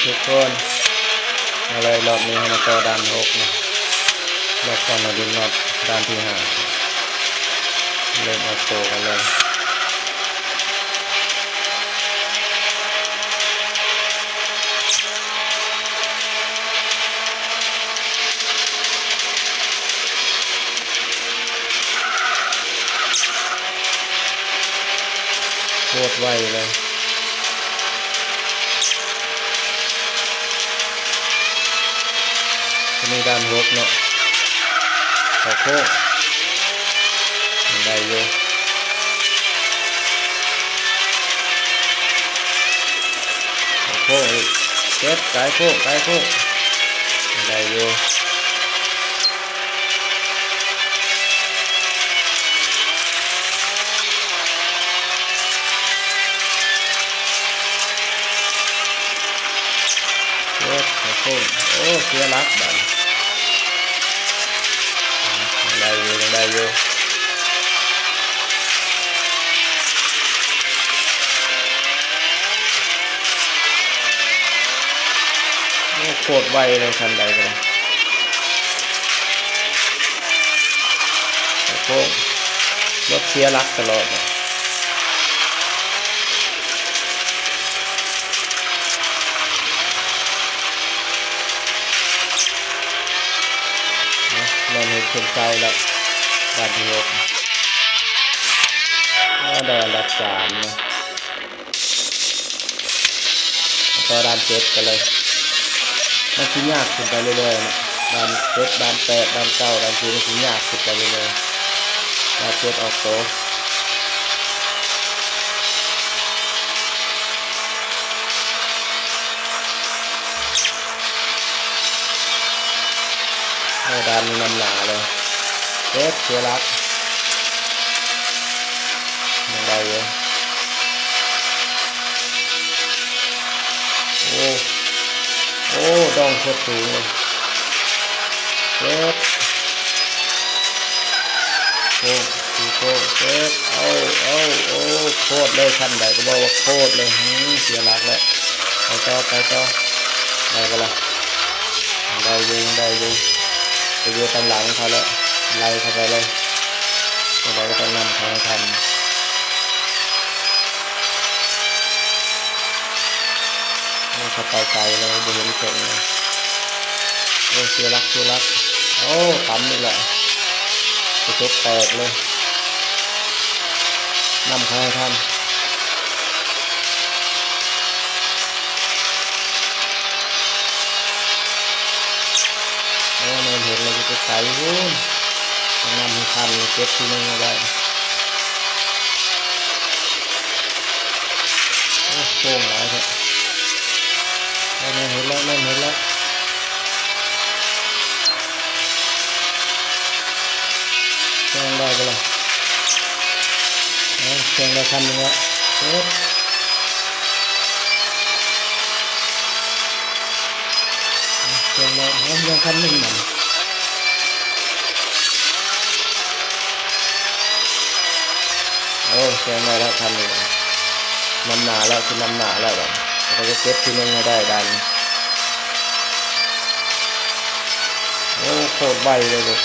ทุกคนมาเลยรอบนี้มาต่อด้าน6นะรอบก่อนเราดินรอบด้านที่5เริ่มเอาโตกันเลยโคตรไวเลยมีด้าน6เนาะเขาโค้งได้อยู่เขาโค้งอีกเก็บไกลโค้งได้อยู่เขาโค้งโอ้เสียหลักบัดได้อยู่โคตรไวเลยคันใดก็ได้โค้งรถเสียหลักตลอดเลยนอนเห็นคนใจแล้วด้านที่6ได้อันดับ3นะต่อด้าน7กันเลยมันชิ้นยากขึ้นไปเรื่อยๆนะด้าน7ด้าน8ด้าน9ด้าน10มันชิ้นยากขึ้นไปเรื่อยๆด้าน7ออกโตด้านนำหนาเลยเสียหลักยังได้อยู่โอ้ดองโคตรสูงเลยโค้งโอ้โคตรเลยคันใดก็บอกว่าโคตรเลยเสียหลักแล้วไปต่อได้ก็ละได้อยู่ไปดูตามหลังเขาแล้วไล่เข้าไปเลยเราก็ต้องนำเขาให้ทันเขาไปไกลเลยดูเห็นเก่งเลยโอ้เสียหลักโอ้ต่ำนี่แหละกระจกแตกเลยนำเขาให้ทันโอ้ไม่เห็นเลยจะไกลหุ้นต้องนำให้ทันเก็บที่นึงเอาไว้โอ้โค้งหลายครับไม่เห็นแล้วแข่งได้ก็เลยแข่งได้คันนึงแล้วแข่งได้ยังคันนึงมันโอ้แข่งได้แล้วคันนึงนำหนาแล้วคือนำหนาแล้วแบบเราจะเก็บที่นึงให้ได้ดันโอ้โคตรไวเลยลูก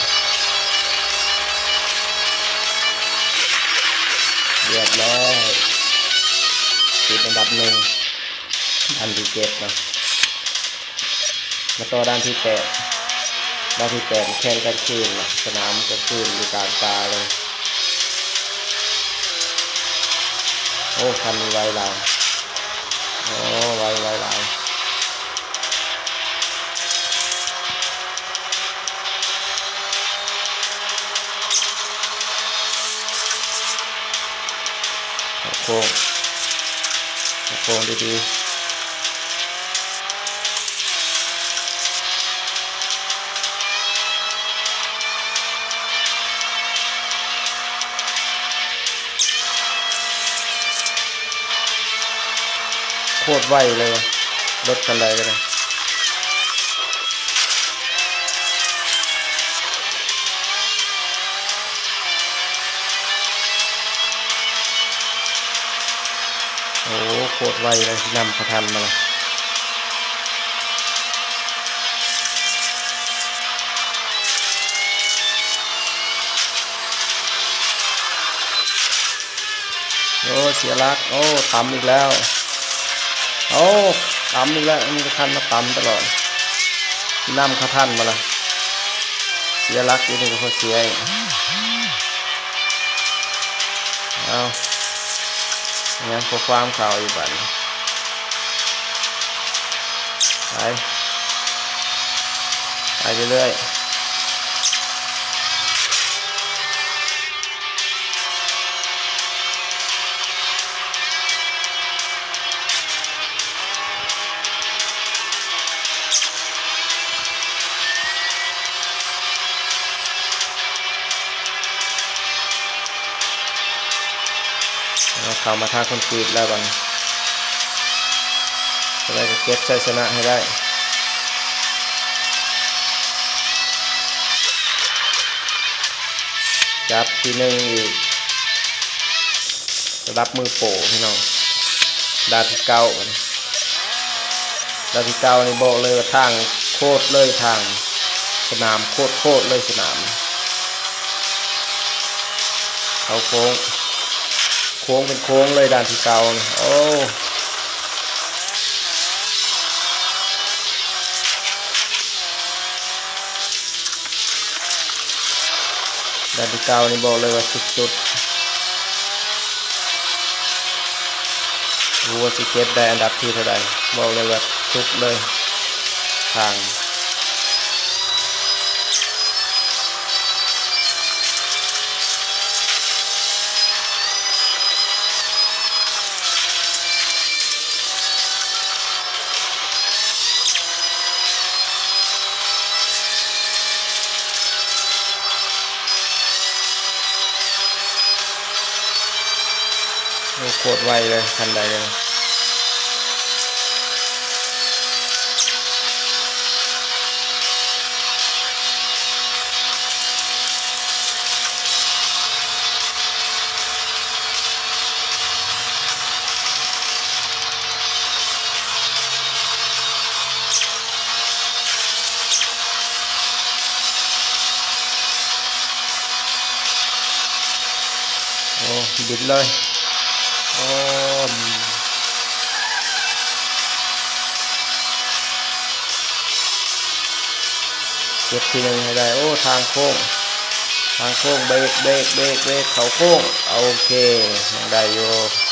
เรียบร้อยติดอันดับ1อันที่7นะมาต่อด้านที่8แข่งกันคืนนะสนามก็คืนอยู่กลางตาเลยโอ้คันไวเราโอ้ไวเราโค้งดีๆโคตรไวเลยรถคันใดก็ได้โอ้โคตรไวเลยนำประทันมาเลย โอ้เสียหลักโอ้ต่ำอีกแล้วโอ้ต่ำอีกแล้วมันจะทันมาต่ำตลอดที่น้ำเขาทันมาละเสียหลักอยู่นี่ก็เขาเสียเอาอย่างพอความข่าวอยู่บ้านไปเรื่อยๆเราเข้ามาทางคอนกรีตแล้วก่อนจะได้เก็บชัยชนะให้ได้จับทีหนึ่งอีกระดับมือโปพี่น้องดาวที่เก้านี่บอกเลยว่าทางโคตรเลยทางสนามโคตรเลยสนามเขาโค้งเป็นโค้งเลยด่านที่เก้าโอ้ด่านที่เก้านี่บอกเลยว่าสุดๆรู้ว่าสิเก็ตได้อันดับที่เท่าไหร่บอกเลยว่าสุดเลยทางโคตรไวเลยทันใดเลยโอ้บิดเลยโอ้เก็บทีหนึ่งให้ได้โอ้ทางโค้งเบรกเขาโค้งโอเคยังได้อยู่